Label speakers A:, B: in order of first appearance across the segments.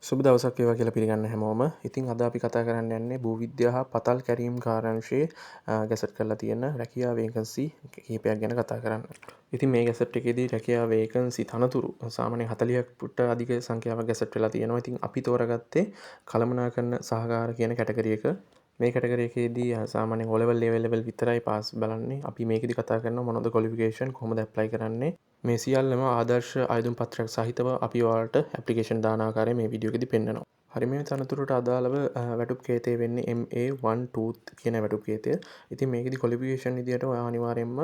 A: සුබ දවසක් වේවා කියලා පිළිගන්න හැමෝම. ඉතින් අද අපි කතා කරන්න යන්නේ භූවිද්‍යා හා පතල් කැරීම් කාර්යාංශයේ ගැසට් කරලා තියෙන රැකියා වේකන්සි කිහිපයක් ගැන කතා කරන්න. ඉතින් මේ ගැසට් එකේදී රැකියා වේකන්සි තනතුරු සාමාන්‍යයෙන් 40කට අධික සංඛ්‍යාවක් ගැසට් වෙලා තියෙනවා. ඉතින් අපි තෝරගත්තේ කළමනාකරන සහකාර කියන කැටගරි එක. මේ කැටගරි එකේදී සාමාන්‍යයෙන් O level විතරයි පාස් බලන්නේ. අපි මේකෙදි කතා කරනවා මොනවද ක්වොලිෆිකේෂන් කොහොමද ඇප්ලයි කරන්නේ. මේ සියල්ලම ආදර්ශ ආයුධම් පත්‍රයක් සහිතව අපි ඔයාලට ඇප්ලිකේෂන් දාන ආකාරය මේ වීඩියෝ එකේදී පෙන්නනවා. හරි මේ තනතුරට අදාළව වැටුප් කේතය වෙන්නේ MA12 කියන වැටුප් කේතය. ඉතින් මේකෙදි ක්වොලිෆිකේෂන් විදියට ඔයා අනිවාර්යයෙන්ම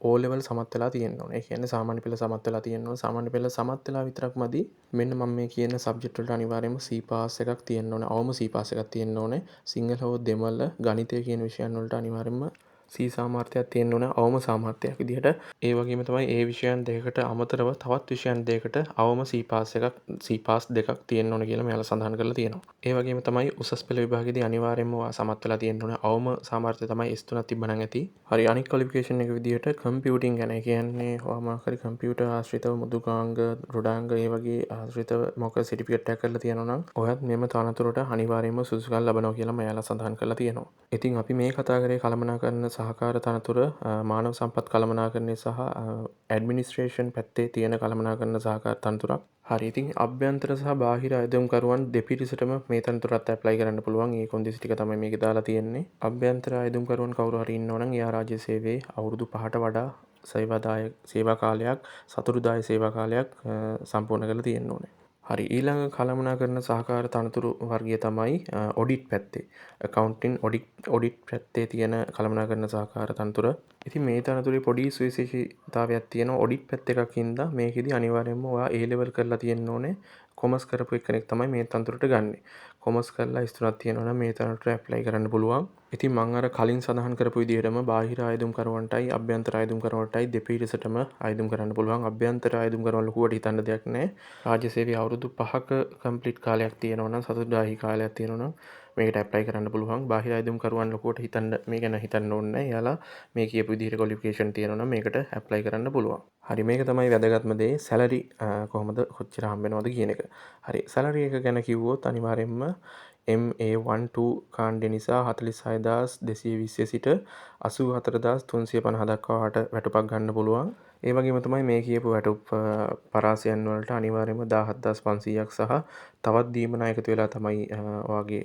A: O level සමත් වෙලා තියෙන්න ඕනේ. ඒ කියන්නේ සාමාන්‍ය පෙළ සමත් වෙලා තියෙන්න ඕනේ. සාමාන්‍ය පෙළ සමත් වෙලා විතරක් මදි. මෙන්න මම මේ කියන සබ්ජෙක්ට් වලට අනිවාර්යයෙන්ම C පාස් එකක් තියෙන්න ඕනේ. අවම C පාස් එකක් තියෙන්න ඕනේ. සිංහල හෝ දෙමළ ගණිතය කියන විෂයන් වලට අනිවාර්යයෙන්ම C සාමර්ථ්‍යයක් තියෙන්න ඕන අවම සාමර්ථ්‍යයක් විදිහට. ඒ වගේම තමයි ඒ විෂයන් දෙකකට අමතරව තවත් විෂයන් දෙකකට අවම C පාස් එකක් C පාස් දෙකක් තියෙන්න ඕන කියලා මෙයාලා සඳහන් කරලා තියෙනවා. ඒ වගේම තමයි උසස් පෙළ විභාගයේදී අනිවාර්යයෙන්ම සමත් වෙලා තියෙන්න ඕන අවම සාමර්ථ්‍යය තමයි S3ක් තිබ්බනම් ඇති. හරි අනිත් ක්වොලිෆිකේෂන් එක විදිහට කම්පියුටින් ගැන කියන්නේ ඔයාම හරි කම්පියුටර් ආශ්‍රිතව මෘදුකාංග දෘඩාංග ඒ වගේ ආශ්‍රිතව මොකක් සර්ටිෆිකේට් එකක් කරලා තියෙනවා නම් ඔයත් මෙම තනතුරට අනිවාර්යයෙන්ම සුදුසුකම් ලබනවා කියලා මෙයාලා සඳහන් කරලා තියෙනවා. ඉතින් අපි මේ කතා කරේ කළමනාකරන සහකාර තනතුර මානව සම්පත් කළමනාකරණය සහ ඇඩ්මිනිස්ට්‍රේෂන් පැත්තේ තියෙන කළමනාකරන සහකාර තනතුරක්. හරි ඉතින් අභ්‍යන්තර සහ බාහිර අයදුම්කරුවන් දෙපිරිසටම මේ තනතුරත් ඇප්ලයි කරන්න පුළුවන්. ඒ කොන්දේසි ටික තමයි මේකේ දාලා තියෙන්නේ. අභ්‍යන්තර අයදුම්කරුවන් කවුරු හරි ඉන්නවා නම් එයා රාජ්‍ය සේවයේ අවුරුදු 5ට වඩා සේවා කාලයක් සතුරුදාය සේවා කාලයක් සම්පූර්ණ කරලා තියෙන්න ඕනේ. හරි ඊළඟ කළමනාකරන සහකාර තනතුරු වර්ගය තමයි ඔඩිට් පැත්තේ. accounting ඔඩිට් පැත්තේ තියෙන කළමනාකරන සහකාර තනතුර. ඉතින් මේ තනතුරේ පොඩි සුවිශේෂීතාවයක් තියෙනවා. ඔඩිට් පැත්ත එකකින්ද මේකෙදි අනිවාර්යයෙන්ම ඔයා A level කරලා තියෙන්න ඕනේ. කොමර්ස් කරපු එක්කෙනෙක් තමයි මේ තනතුරට ගන්නෙ. කොමර්ස් කරලා S3ක් තියෙනවා නම් මේ තනතුරට ඇප්ලයි කරන්න පුළුවන්. ඉතින් මම අර කලින් සඳහන් කරපු විදිහටම බාහිර ආයුධම්කරුවන්ටයි අභ්‍යන්තර ආයුධම්කරුවන්ටයි දෙපිරිසටම ආයුධම් කරන්න පුළුවන්. අභ්‍යන්තර ආයුධම්කරුවන් ලකුවට හිතන්න දෙයක් නැහැ. රාජ්‍ය සේවය අවුරුදු 5ක කම්ප්ලීට් කාලයක් තියෙනවා නම් සතුටුදායී කාලයක් තියෙනවා නම් මේකට ඇප්ලයි කරන්න පුළුවන්. බාහිර ආයුධම්කරුවන් ලකුවට හිතන්න මේ ගැන හිතන්න ඕනේ නැහැ. එයාලා මේ කියපු විදිහට ක්වොලිෆිකේෂන් තියෙනවා නම් මේකට ඇප්ලයි කරන්න පුළුවන්. හරි මේක තමයි වැදගත්ම දේ. සැලරි කොහොමද කොච්චර හම්බ වෙනවද කියන එක. හරි සැලරි එක ගැන කිව්වොත් අනිවාර්යයෙන්ම MA12 කාණ්ඩය නිසා 46220 සිට 84350 දක්වා වැටුපක් ගන්න පුළුවන්. ඒ වගේම තමයි මේ කියපු වැටුප් පරාසයන් වලට අනිවාර්යයෙන්ම 17500ක් සහ තවත් දීමනා එකතු වෙලා තමයි ඔයාගේ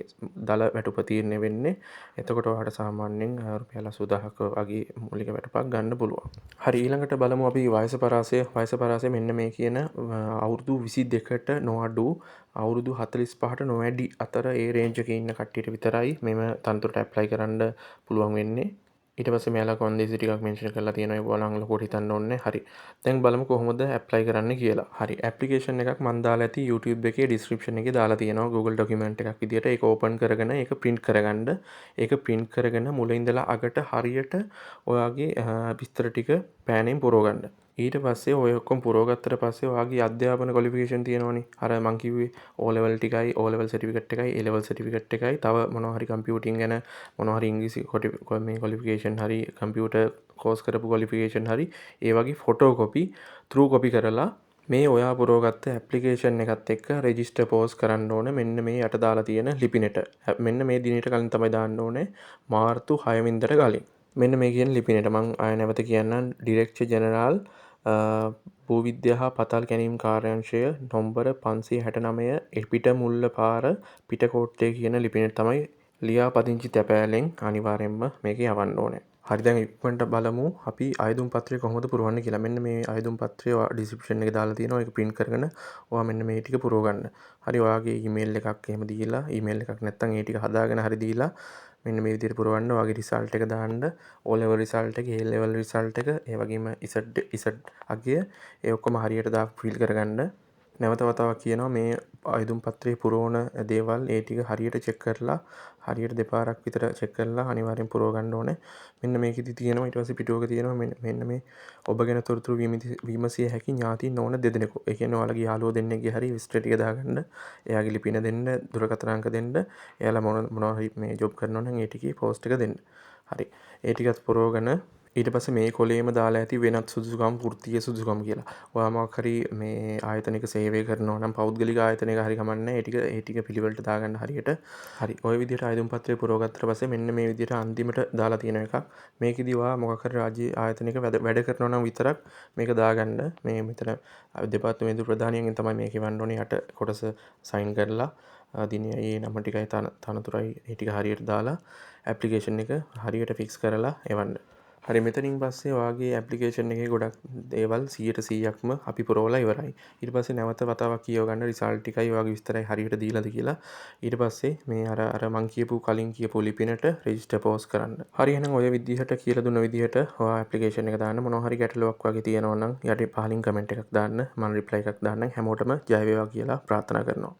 A: දල වැටුප තීරණය වෙන්නේ. එතකොට ඔයාලට සාමාන්‍යයෙන් රුපියල් 80000ක වගේ මූලික වැටුපක් ගන්න පුළුවන්. හරි ඊළඟට බලමු අපි වයස පරාසය මෙන්න මේ කියන අවුරුදු 22ට නොඅඩු අවුරුදු 45ට නොවැඩි අතර ඒ රේන්ජ් එකේ ඉන්න කට්ටියට විතරයි මෙම තනතුරට ඇප්ලයි කරන්න පුළුවන් වෙන්නේ. ඊට පස්සේ මෙයාලා කොන්දේසි ටිකක් මෙන්ෂන් කරලා තියෙනවා. ඒක ඔයාලා ලොකුට හිතන්න ඕනේ. හරි. දැන් බලමු කොහොමද ඇප්ලයි කරන්න කියලා. හරි. ඇප්ලිකේෂන් එකක් මම දාලා ඇති YouTube එකේ ඩිස්ක්‍රිප්ෂන් එකේ දාලා තියෙනවා. Google ඩොකියුමන්ට් එකක් විදියට ඒක ඕපන් කරගෙන ඒක print කරගන්න. ඒක print කරගෙන මුල ඉඳලා අගට හරියට ඔයාගේ විස්තර ටික පෑනෙන් පුරව ගන්න. ඊට පස්සේ ඔය ඔක්කොම පුරවගත්තට පස්සේ ඔයාගේ අධ්‍යාපන ක්වොලිෆිකේෂන් තියෙනවනේ. අර මං කිව්වේ O level ටිකයි O level සර්ටිෆිකේට් එකයි A level සර්ටිෆිකේට් එකයි තව මොනවා හරි කම්පියුටින් ගැන මොනවා හරි ඉංග්‍රීසි මේ ක්වොලිෆිකේෂන් හරි කම්පියුටර් කෝස් කරපු ක්වොලිෆිකේෂන් හරි ඒ වගේ ෆොටෝ කොපි ත්‍රූ කොපි කරලා මේ ඔයා පුරවගත්ත ඇප්ලිකේෂන් එකත් එක්ක රෙජිස්ටර් පෝස්ට් කරන්න ඕනේ. මෙන්න මේ යට දාලා තියෙන ලිපිනෙට. මෙන්න මේ දිනේට කලින් තමයි දාන්න ඕනේ. මාර්තු 6 වෙනිදාට කලින්. මෙන්න මේ කියන ලිපිනෙට මම ආය නැවත කියන්නම්. ඩිරෙක්ටර් ජෙනරාල් භූවිද්‍යා හා පතල් කැණීම් කාර්යාංශය නොම්බර 569 එපිට මුල්ල පාර පිටකෝට්ටේ කියන ලිපිනෙට තමයි ලියාපදිංචි තැපෑලෙන් අනිවාර්යයෙන්ම මේක යවන්න ඕනේ. හරි දැන් ඉක්මනට බලමු අපි ආයුධම් පත්‍රය කොහොමද පුරවන්නේ කියලා. මෙන්න මේ ආයුධම් පත්‍රය ඩිස්ක්‍රිප්ෂන් එකේ දාලා තියෙනවා. ඒක print කරගෙන ඔයා මෙන්න මේ ටික පුරව ගන්න. හරි ඔයාගේ ඊමේල් එකක් එහෙම දීලා ඊමේල් එකක් නැත්නම් ඒ ටික හදාගෙන හරි දීලා මෙන්න මේ විදිහට පුරවන්න. ඔයාගේ රිසල්ට් එක දාන්න. O level රිසල්ට් එක, A level රිසල්ට් එක, ඒ වගේම Z අගය ඒ ඔක්කොම හරියට ෆිල් කරගන්න. නැවත වතාවක් කියනවා මේ ආයුධම් පත්‍රයේ පුරවන දේවල් ඒ ටික හරියට චෙක් කරලා හරියට දෙපාරක් විතර චෙක් කරලා අනිවාර්යෙන් පුරව ගන්න ඕනේ. මෙන්න මේකෙදි තියෙනවා ඊට පස්සේ පිටුවක තියෙනවා මෙන්න මේ ඔබ ගැන තොරතුරු විමසිය හැකි ඥාතීන් ඕන දෙදෙනෙකු. ඒ කියන්නේ ඔයාලගේ යාළුවෝ දෙන්නෙක්ගේ හරි විස්තර ටික දාගන්න. එයාගේ ලිපින දෙන්න, දුරකථන අංක දෙන්න. එයාලා මොනවා හරි මේ ජොබ් කරනවා නම් ඒ ටිකේ පෝස්ට් එක දෙන්න. හරි. ඒ ටිකත් පුරවගෙන ඊට පස්සේ මේ කොලේම දාලා ඇති වෙනත් සුදුසුකම් වෘත්තීය සුදුසුකම් කියලා. ඔයා මොකක් හරි මේ ආයතනයක සේවය කරනවා නම් පෞද්ගලික ආයතනයක හරි කමන්නේ ඒ ටික පිළිවෙලට දාගන්න හරියට. හරි. ඔය විදිහට ආයුධම් පත්‍රය පුරවගත්තට පස්සේ මෙන්න මේ විදිහට අන්තිමට දාලා තියෙන එකක්. මේකෙදි ඔයා මොකක් හරි රාජ්‍ය ආයතනයක වැඩ කරනවා නම් විතරක් මේක දාගන්න. මේ මෙතන දෙපාර්තමේන්තු ප්‍රධානියෙන් තමයි මේක එවන්න ඕනේ යට කොටස සයින් කරලා දිනයයි නම ටිකයි තනතුරයි ඒ ටික හරියට දාලා ඇප්ලිකේෂන් එක හරියට ෆික්ස් කරලා එවන්න. හරි මෙතනින් පස්සේ ඔයාගේ ඇප්ලිකේෂන් එකේ ගොඩක් දේවල් 100%ක්ම අපි පුරවලා ඉවරයි. ඊට පස්සේ නැවත වතාවක් කියව ගන්න රිසල්ට් ටිකයි ඔයාගේ විස්තරයි හරියට දීලාද කියලා. ඊට පස්සේ මේ අර මං කියපු කලින් කියපු ලිපිනට රෙජිස්ටර් පෝස්ට් කරන්න. හරි එහෙනම් ඔය විදිහට කියලා දුන්න විදිහට ඔයා ඇප්ලිකේෂන් එක දාන්න. මොනවා හරි ගැටලුවක් වගේ තියෙනවා නම් යට පහලින් කමෙන්ට් එකක් දාන්න. මම රිප්ලයි එකක් දාන්නම්. හැමෝටම ජය වේවා කියලා ප්‍රාර්ථනා කරනවා.